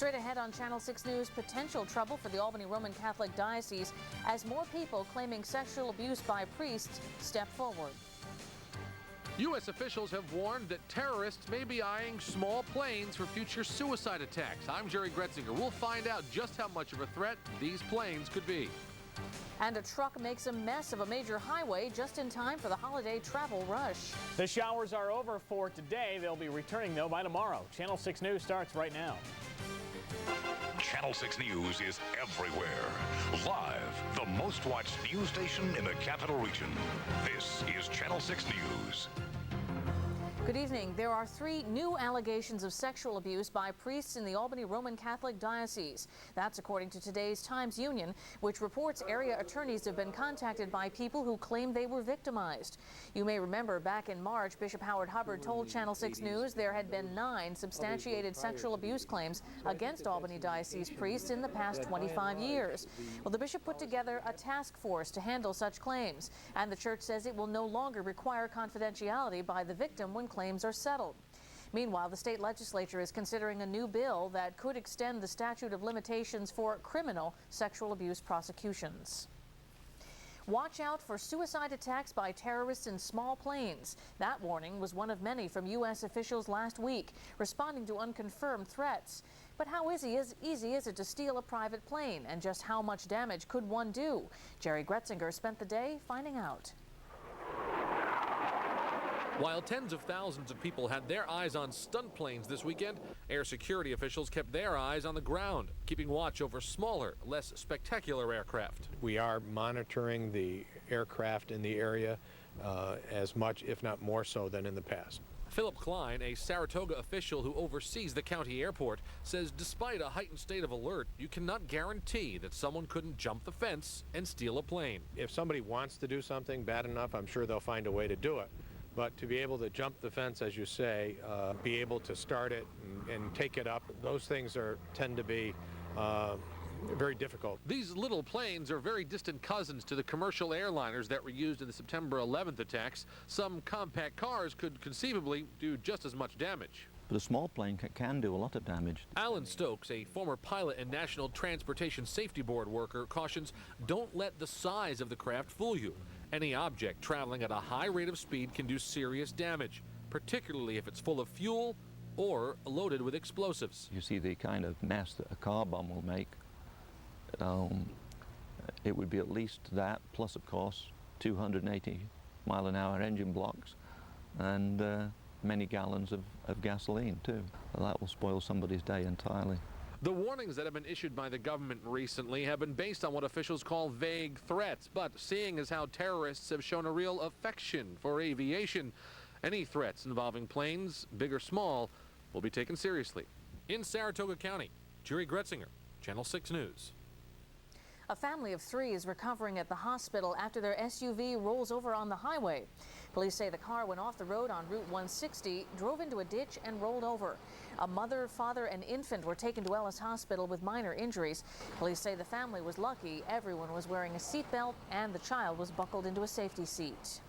Straight ahead on Channel 6 News, potential trouble for the Albany Roman Catholic Diocese as more people claiming sexual abuse by priests step forward. U.S. officials have warned that terrorists may be eyeing small planes for future suicide attacks. I'm Jerry Gretzinger. We'll find out just how much of a threat these planes could be. And a truck makes a mess of a major highway just in time for the holiday travel rush. The showers are over for today. They'll be returning, though, by tomorrow. Channel 6 News starts right now. Channel 6 News is everywhere. Live, the most watched news station in the capital region. This is Channel 6 News. Good evening. There are 3 new allegations of sexual abuse by priests in the Albany Roman Catholic Diocese. That's according to today's Times-Union, which reports area attorneys have been contacted by people who claim they were victimized. You may remember back in March, Bishop Howard Hubbard told Channel 6 News there had been 9 substantiated sexual abuse claims against Albany Diocese priests in the past 25 years. Well, the bishop put together a task force to handle such claims, and the church says it will no longer require confidentiality by the victim when claims are settled. Meanwhile, the state legislature is considering a new bill that could extend the statute of limitations for criminal sexual abuse prosecutions. Watch out for suicide attacks by terrorists in small planes. That warning was one of many from U.S. officials last week, responding to unconfirmed threats. But how easy is it to steal a private plane, and just how much damage could one do? Jerry Gretzinger spent the day finding out. While tens of thousands of people had their eyes on stunt planes this weekend, air security officials kept their eyes on the ground, keeping watch over smaller, less spectacular aircraft. We are monitoring the aircraft in the area as much, if not more so, than in the past. Philip Klein, a Saratoga official who oversees the county airport, says despite a heightened state of alert, you cannot guarantee that someone couldn't jump the fence and steal a plane. If somebody wants to do something bad enough, I'm sure they'll find a way to do it. But to be able to jump the fence, as you say, be able to start it and take it up, those things tend to be very difficult. These little planes are very distant cousins to the commercial airliners that were used in the September 11th attacks. Some compact cars could conceivably do just as much damage. But a small plane can do a lot of damage. Alan Stokes, a former pilot and National Transportation Safety Board worker, cautions don't let the size of the craft fool you. Any object traveling at a high rate of speed can do serious damage, particularly if it's full of fuel or loaded with explosives. You see the kind of mess that a car bomb will make. It would be at least that, plus of course 280-mile-an-hour engine blocks and many gallons of gasoline too. That will spoil somebody's day entirely. The warnings that have been issued by the government recently have been based on what officials call vague threats, but seeing as how terrorists have shown a real affection for aviation, any threats involving planes, big or small, will be taken seriously. In Saratoga County, Jerry Gretzinger, Channel 6 News. A family of 3 is recovering at the hospital after their SUV rolls over on the highway. Police say the car went off the road on Route 160, drove into a ditch and rolled over. A mother, father, and infant were taken to Ellis Hospital with minor injuries. Police say the family was lucky. Everyone was wearing a seatbelt and the child was buckled into a safety seat.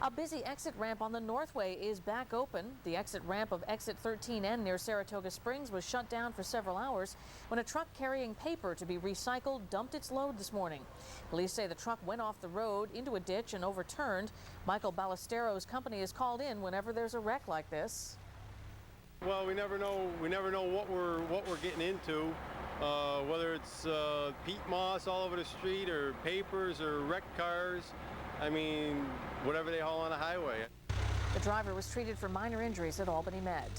A busy exit ramp on the Northway is back open. The exit ramp of exit 13N near Saratoga Springs was shut down for several hours when a truck carrying paper to be recycled dumped its load this morning. Police say the truck went off the road into a ditch and overturned. Michael Ballestero's company is called in whenever there's a wreck like this. Well, we never know what we're getting into, whether it's peat moss all over the street or papers or wrecked cars. I mean, whatever they haul on the highway. The driver was treated for minor injuries at Albany Med.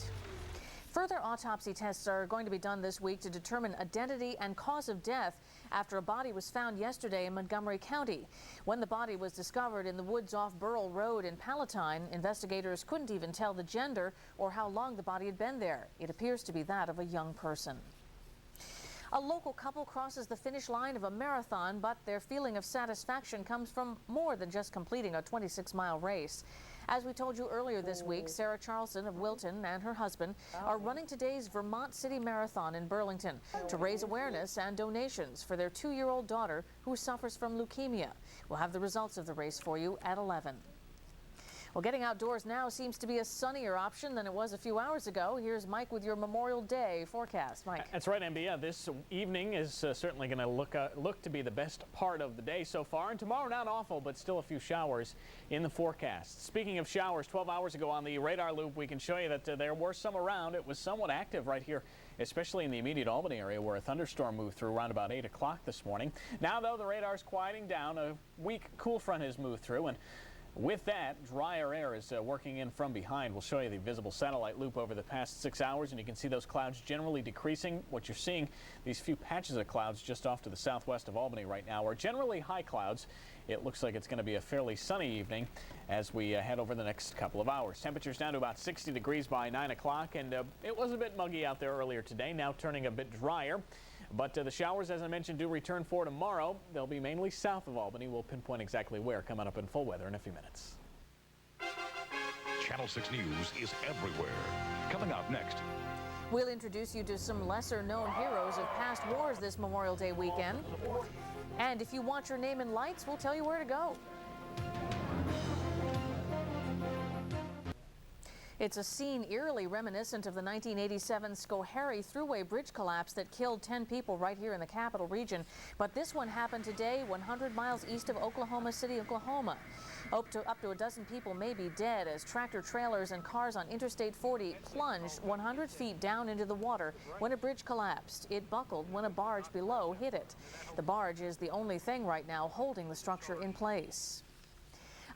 Further autopsy tests are going to be done this week to determine identity and cause of death after a body was found yesterday in Montgomery County. When the body was discovered in the woods off Burl Road in Palatine, investigators couldn't even tell the gender or how long the body had been there. It appears to be that of a young person. A local couple crosses the finish line of a marathon, but their feeling of satisfaction comes from more than just completing a 26-mile race. As we told you earlier this week, Sarah Charlson of Wilton and her husband are running today's Vermont City Marathon in Burlington to raise awareness and donations for their 2-year-old daughter who suffers from leukemia. We'll have the results of the race for you at 11. Well, getting outdoors now seems to be a sunnier option than it was a few hours ago. Here's Mike with your Memorial Day forecast. Mike. That's right, Amber. Yeah, this evening is certainly going to look to be the best part of the day so far. And tomorrow, not awful, but still a few showers in the forecast. Speaking of showers, 12 hours ago on the radar loop, we can show you that there were some around. It was somewhat active right here, especially in the immediate Albany area where a thunderstorm moved through around about 8 o'clock this morning. Now, though, the radar's quieting down. A weak cool front has moved through, and with that, drier air is working in from behind. We'll show you the visible satellite loop over the past 6 hours, and you can see those clouds generally decreasing. What you're seeing, these few patches of clouds just off to the southwest of Albany right now are generally high clouds. It looks like it's going to be a fairly sunny evening as we head over the next couple of hours. Temperatures down to about 60 degrees by 9 o'clock, and it was a bit muggy out there earlier today, now turning a bit drier. But the showers, as I mentioned, do return for tomorrow. They'll be mainly south of Albany. We'll pinpoint exactly where coming up in full weather in a few minutes. Channel 6 News is everywhere. Coming up next. We'll introduce you to some lesser-known heroes of past wars this Memorial Day weekend. And if you want your name in lights, we'll tell you where to go. It's a scene eerily reminiscent of the 1987 Schoharie Thruway Bridge collapse that killed 10 people right here in the capital region. But this one happened today 100 miles east of Oklahoma City, Oklahoma. Up to a dozen people may be dead as tractor trailers and cars on Interstate 40 plunged 100 feet down into the water when a bridge collapsed. It buckled when a barge below hit it. The barge is the only thing right now holding the structure in place.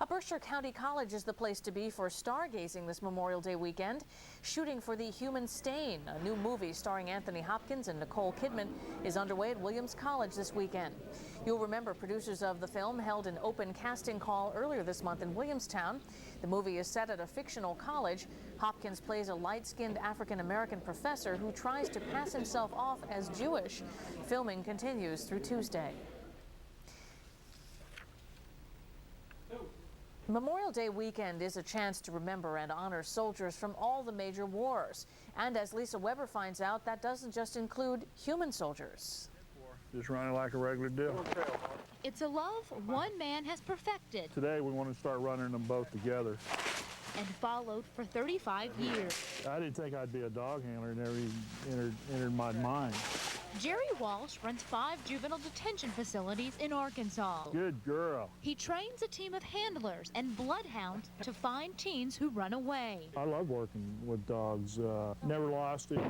Berkshire County College is the place to be for stargazing this Memorial Day weekend. Shooting for The Human Stain, a new movie starring Anthony Hopkins and Nicole Kidman, is underway at Williams College this weekend. You'll remember producers of the film held an open casting call earlier this month in Williamstown. The movie is set at a fictional college. Hopkins plays a light-skinned African-American professor who tries to pass himself off as Jewish. Filming continues through Tuesday. Memorial Day weekend is a chance to remember and honor soldiers from all the major wars. And as Lisa Weber finds out, that doesn't just include human soldiers. Just running like a regular deal. It's a love one man has perfected. Today we want to start running them both together. And followed for 35 years. I didn't think I'd be a dog handler. It never even entered my mind. Jerry Walsh runs 5 juvenile detention facilities in Arkansas. Good girl. He trains a team of handlers and bloodhounds to find teens who run away. I love working with dogs. Never lost it.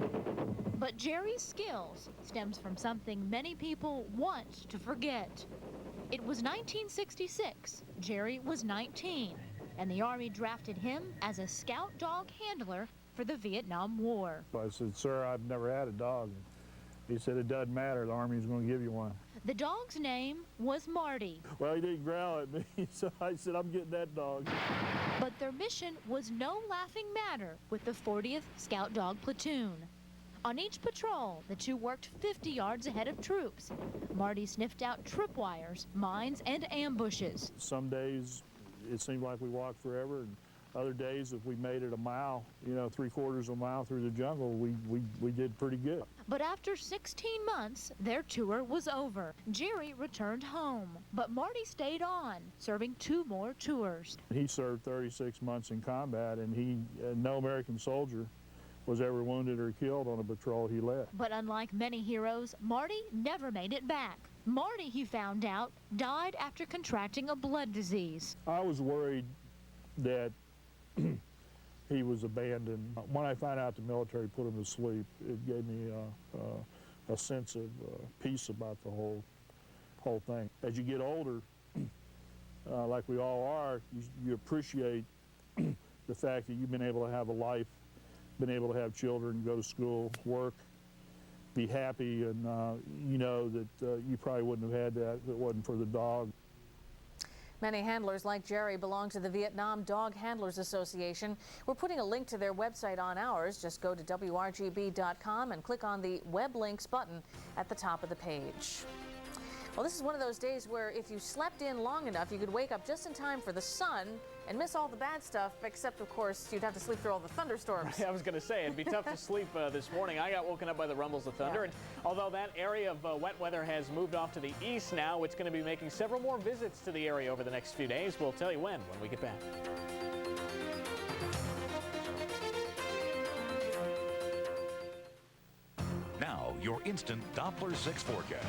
But Jerry's skills stems from something many people want to forget. It was 1966. Jerry was 19, and the Army drafted him as a scout dog handler for the Vietnam War. I said, sir, I've never had a dog. He said, it doesn't matter, the Army's going to give you one. The dog's name was Marty. Well, he didn't growl at me, so I said, I'm getting that dog. But their mission was no laughing matter with the 40th Scout Dog Platoon. On each patrol, the two worked 50 yards ahead of troops. Marty sniffed out tripwires, mines, and ambushes. Some days, it seemed like we walked forever, and other days, if we made it a mile, 3/4 of a mile through the jungle, we did pretty good. But after 16 months, their tour was over. Jerry returned home, but Marty stayed on, serving 2 more tours. He served 36 months in combat, and no American soldier was ever wounded or killed on a patrol he led. But unlike many heroes, Marty never made it back. Marty, he found out, died after contracting a blood disease. I was worried that he was abandoned. When I found out the military put him to sleep, it gave me a sense of peace about the whole thing. As you get older, like we all are, you appreciate the fact that you've been able to have a life, been able to have children, go to school, work, be happy, and you know that you probably wouldn't have had that if it wasn't for the dog. Many handlers like Jerry belong to the Vietnam Dog Handlers Association. We're putting a link to their website on ours. Just go to WRGB.com and click on the web links button at the top of the page. Well, this is one of those days where if you slept in long enough, you could wake up just in time for the sun and miss all the bad stuff, except, of course, you'd have to sleep through all the thunderstorms. I was going to say, it'd be tough to sleep this morning. I got woken up by the rumbles of thunder, and although that area of wet weather has moved off to the east now, it's going to be making several more visits to the area over the next few days. We'll tell you when we get back. your instant Doppler 6 forecast.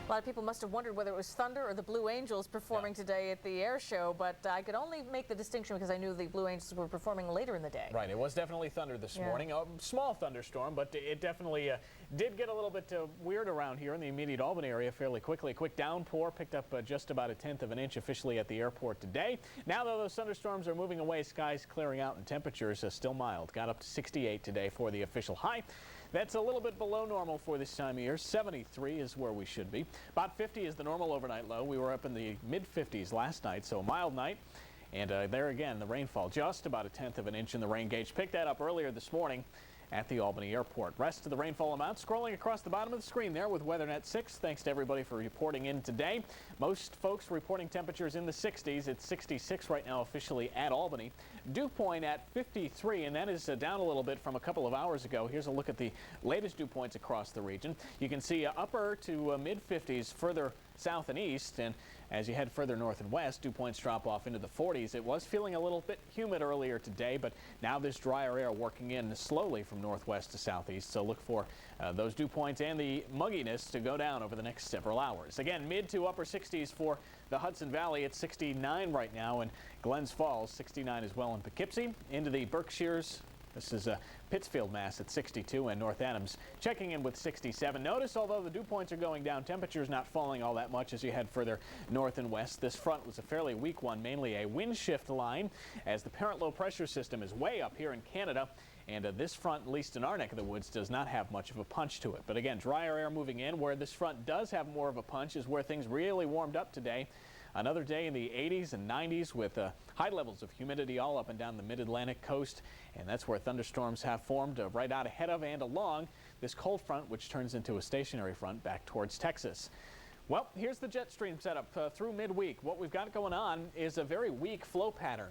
A lot of people must have wondered whether it was Thunder or the Blue Angels performing today at the air show, but I could only make the distinction because I knew the Blue Angels were performing later in the day. Right, it was definitely thunder this morning. A small thunderstorm, but it definitely did get a little bit weird around here in the immediate Albany area fairly quickly. A quick downpour picked up just about 1/10 of an inch officially at the airport today. Now, though, those thunderstorms are moving away, skies clearing out, and temperatures are still mild. Got up to 68 today for the official high. That's a little bit below normal for this time of year. 73 is where we should be. About 50 is the normal overnight low. We were up in the mid-50s last night, so a mild night. And there again, the rainfall, just about 1/10 of an inch in the rain gauge. Picked that up earlier this morning at the Albany airport. Rest of the rainfall amount scrolling across the bottom of the screen there with WeatherNet 6. Thanks to everybody for reporting in today. Most folks reporting temperatures in the 60s. It's 66 right now officially at Albany. Dew point at 53, and that is down a little bit from a couple of hours ago. Here's a look at the latest dew points across the region. You can see upper to mid-50s further south and east, and as you head further north and west, dew points drop off into the 40s. It was feeling a little bit humid earlier today, but now this drier air working in slowly from northwest to southeast. So look for those dew points and the mugginess to go down over the next several hours. Again, mid to upper 60s for the Hudson Valley. It's 69 right now in Glens Falls, 69 as well in Poughkeepsie. Into the Berkshires. This is Pittsfield, Mass. at 62, and North Adams checking in with 67. Notice, although the dew points are going down, temperatures not falling all that much as you head further north and west. This front was a fairly weak one, mainly a wind shift line, as the parent low pressure system is way up here in Canada. And this front, at least in our neck of the woods, does not have much of a punch to it. But again, drier air moving in. Where this front does have more of a punch is where things really warmed up today. Another day in the 80s and 90s with high levels of humidity all up and down the mid-Atlantic coast. And that's where thunderstorms have formed right out ahead of and along this cold front, which turns into a stationary front back towards Texas. Well, here's the jet stream setup through midweek. What we've got going on is a very weak flow pattern.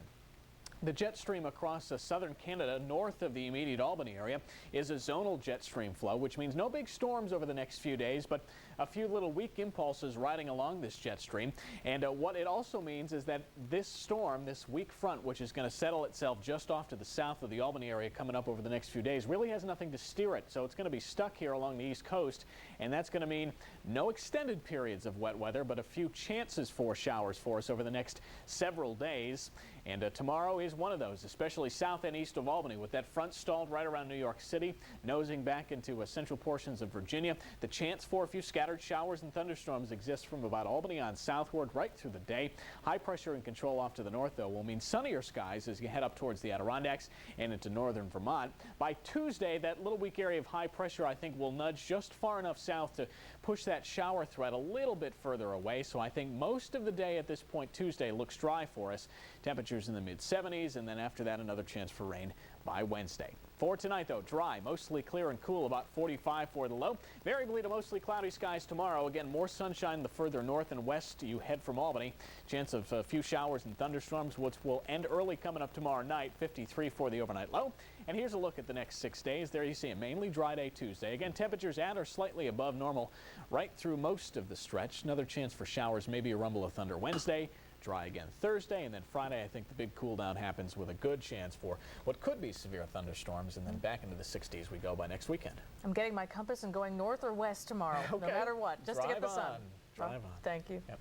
The jet stream across southern Canada, north of the immediate Albany area, is a zonal jet stream flow, which means no big storms over the next few days, but a few little weak impulses riding along this jet stream. And what it also means is that this storm, this weak front, which is going to settle itself just off to the south of the Albany area coming up over the next few days, really has nothing to steer it. So it's going to be stuck here along the east coast, and that's going to mean no extended periods of wet weather, but a few chances for showers for us over the next several days. And tomorrow is one of those, especially south and east of Albany, with that front stalled right around New York City, nosing back into central portions of Virginia. The chance for a few scattered showers and thunderstorms exists from about Albany on southward right through the day. High pressure and control off to the north, though, will mean sunnier skies as you head up towards the Adirondacks and into northern Vermont. By Tuesday, that little weak area of high pressure, I think, will nudge just far enough south to push that shower threat a little bit further away. So I think most of the day at this point Tuesday looks dry for us. Temperatures in the mid-70s, and then after that another chance for rain by Wednesday. For tonight, though, dry, mostly clear and cool, about 45 for the low. Variably to mostly cloudy skies tomorrow. Again, more sunshine the further north and west you head from Albany. Chance of a few showers and thunderstorms, which will end early coming up tomorrow night. 53 for the overnight low. And here's a look at the next 6 days. There you see a mainly dry day Tuesday. Again, temperatures at or slightly above normal right through most of the stretch. Another chance for showers, maybe a rumble of thunder Wednesday. Dry again Thursday, and then Friday I think the big cool down happens with a good chance for what could be severe thunderstorms, and then back into the 60s we go by next weekend. I'm getting my compass and going north or west tomorrow, okay. No matter what, just to get the sun. Drive on. Thank you. Yep.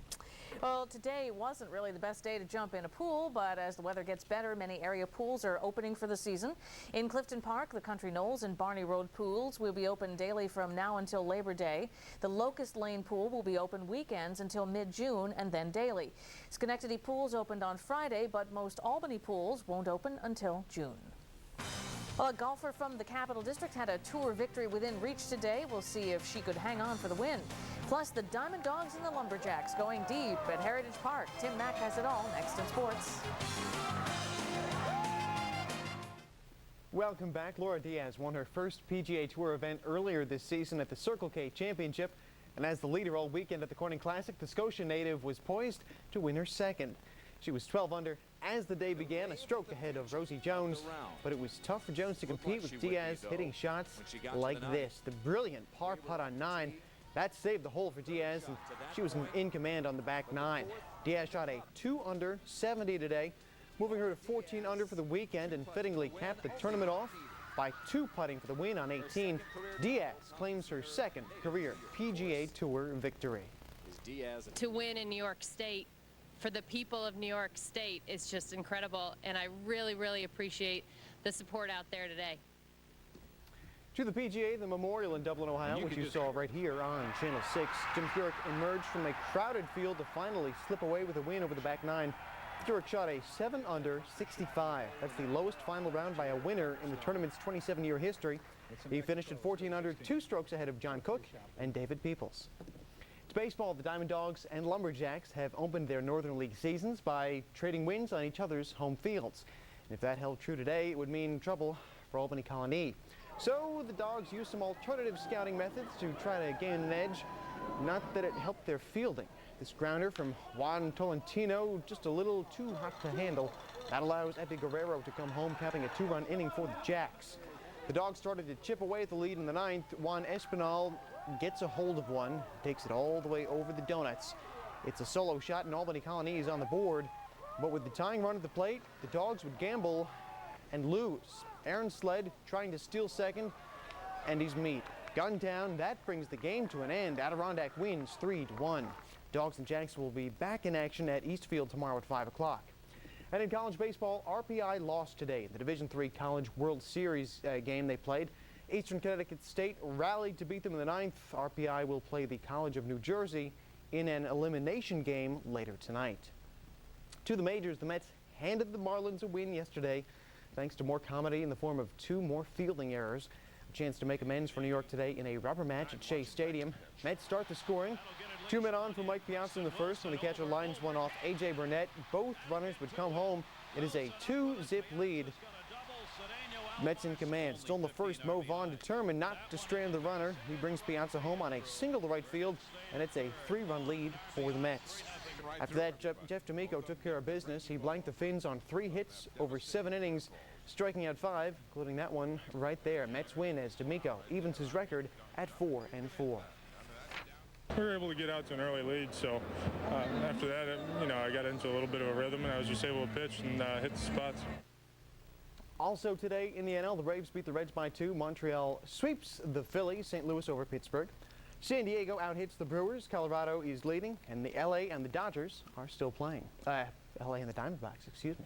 Well, today wasn't really the best day to jump in a pool, but as the weather gets better, many area pools are opening for the season. In Clifton Park, the Country Knolls and Barney Road pools will be open daily from now until Labor Day. The Locust Lane pool will be open weekends until mid-June and then daily. Schenectady pools opened on Friday, but most Albany pools won't open until June. Well, a golfer from the Capital District had a tour victory within reach today. We'll see if she could hang on for the win. Plus, the Diamond Dogs and the Lumberjacks going deep at Heritage Park. Tim Mack has it all next in sports. Welcome back. Laura Diaz won her first PGA Tour event earlier this season at the Circle K Championship. And as the leader all weekend at the Corning Classic, the Scotia native was poised to win her second. She was 12 under as the day began, a stroke ahead of Rosie Jones, but it was tough for Jones to compete with Diaz hitting shots like this. The brilliant par putt on 9, that saved the hole for Diaz, and she was in command on the back 9. Diaz shot a 2 under 70 today, moving her to 14 under for the weekend, and fittingly capped the tournament off by 2 putting for the win on 18. Diaz claims her second career PGA Tour victory. To win in New York State for the people of New York State is just incredible, and I really, really appreciate the support out there today. To the PGA, the Memorial in Dublin, Ohio, which you saw right here on Channel 6. Jim Furyk emerged from a crowded field to finally slip away with a win over the back nine. Furyk shot a 7 under 65. That's the lowest final round by a winner in the tournament's 27-year history. He finished at 14 under, 2 strokes ahead of John Cook and David Peoples. To baseball, the Diamond Dogs and Lumberjacks have opened their Northern League seasons by trading wins on each other's home fields. And if that held true today, it would mean trouble for Albany Colony. So the Dogs used some alternative scouting methods to try to gain an edge. Not that it helped their fielding. This grounder from Juan Tolentino, just a little too hot to handle. That allows Epi Guerrero to come home, capping a 2-run inning for the Jacks. The Dogs started to chip away at the lead in the 9th. Juan Espinal gets a hold of one, takes it all the way over the donuts. It's a solo shot, and Albany Colony is on the board. But with the tying run at the plate, the Dogs would gamble and lose. Aaron Sled trying to steal second, and he's meat. Gunned down, that brings the game to an end. Adirondack wins 3-1. Dogs and Jacks will be back in action at Eastfield tomorrow at 5 o'clock. And in college baseball, RPI lost today in the Division III College World Series game they played. Eastern Connecticut State rallied to beat them in the 9th. RPI will play the College of New Jersey in an elimination game later tonight. To the majors, the Mets handed the Marlins a win yesterday, thanks to more comedy in the form of 2 more fielding errors. A chance to make amends for New York today in a rubber match at Shea Stadium. Mets start the scoring. 2 men on for Mike Piazza in the first when the catcher lines one off A.J. Burnett. Both runners would come home. It is a 2-zip lead. Mets in command. Still in the first, Mo Vaughn determined not to strand the runner. He brings Piazza home on a single to right field, and it's a 3-run lead for the Mets. After that, Jeff D'Amico took care of business. He blanked the Finns on 3 hits over 7 innings, striking out 5, including that one right there. Mets win as D'Amico evens his record at 4-4. We were able to get out to an early lead, so after that, I got into a little bit of a rhythm, and I was just able to pitch and hit the spots. Also today in the NL, the Braves beat the Reds by 2. Montreal sweeps the Phillies. St. Louis over Pittsburgh. San Diego out-hits the Brewers. Colorado is leading, and the LA and the Dodgers are still playing. LA and the Diamondbacks, excuse me.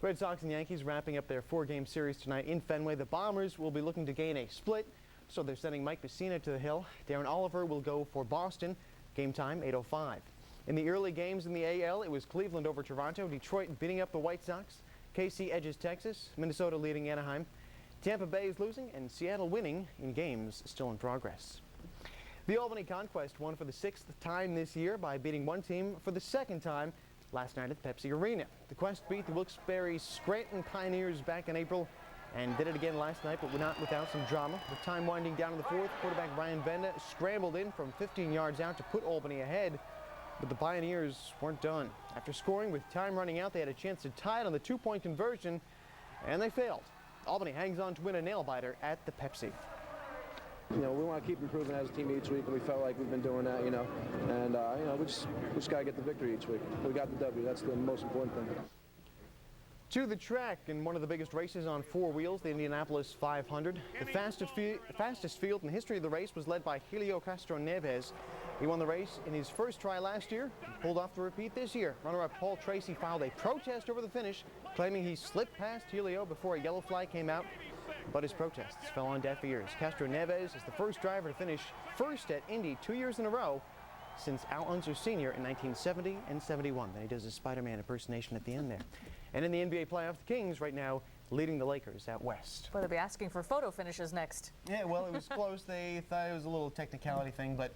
Red Sox and Yankees wrapping up their 4-game series tonight in Fenway. The Bombers will be looking to gain a split, so they're sending Mike Messina to the hill. Darren Oliver will go for Boston. Game time, 8:05. In the early games in the AL, it was Cleveland over Toronto, Detroit beating up the White Sox, KC edges Texas, Minnesota leading Anaheim. Tampa Bay is losing, and Seattle winning in games still in progress. The Albany Conquest won for the 6th time this year by beating one team for the 2nd time last night at Pepsi Arena. The Quest beat the Wilkes-Barre Scranton Pioneers back in April and did it again last night, but not without some drama. With time winding down in the 4th, quarterback Brian Benda scrambled in from 15 yards out to put Albany ahead, but the Pioneers weren't done. After scoring with time running out, they had a chance to tie it on the 2-point conversion, and they failed. Albany hangs on to win a nail-biter at the Pepsi. We want to keep improving as a team each week, and we felt like we've been doing that, and we just got to get the victory each week. We got the W. That's the most important thing. To the track in one of the biggest races on 4 wheels, the Indianapolis 500. The fastest field in the history of the race was led by Helio Castro Neves. He won the race in his first try last year, pulled off the repeat this year. Runner-up Paul Tracy filed a protest over the finish, claiming he slipped past Helio before a yellow flag came out, but his protests fell on deaf ears. Castro Neves is the first driver to finish first at Indy 2 years in a row since Al Unser Sr. in 1970 and 71. Then he does his Spider-Man impersonation at the end there. And in the NBA playoff, the Kings right now leading the Lakers out west. Well, they'll be asking for photo finishes next. Yeah, well, it was close. They thought it was a little technicality thing, but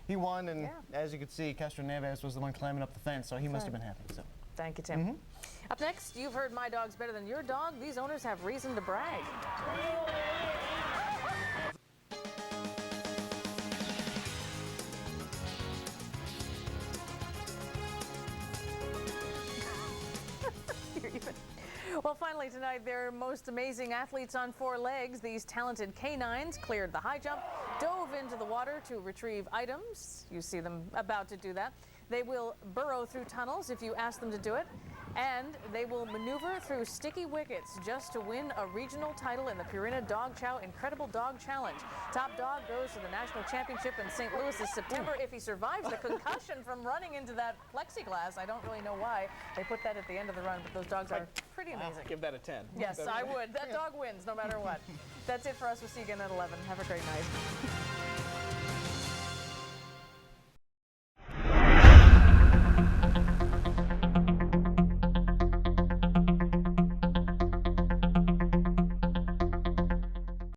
he won, and as you could see, Castro Neves was the one climbing up the fence, so he must have been happy. So. Thank you, Tim. Up next, you've heard my dog's better than your dog. These owners have reason to brag. Well, finally tonight, their most amazing athletes on 4 legs. These talented canines cleared the high jump, dove into the water to retrieve items. You see them about to do that. They will burrow through tunnels if you ask them to do it. And they will maneuver through sticky wickets just to win a regional title in the Purina Dog Chow Incredible Dog Challenge. Top dog goes to the national championship in St. Louis this September if he survives the concussion from running into that plexiglass. I don't really know why they put that at the end of the run, but those dogs are pretty amazing. Give that a 10. Yes, I would. That dog wins no matter what. That's it for us. We'll see you again at 11. Have a great night.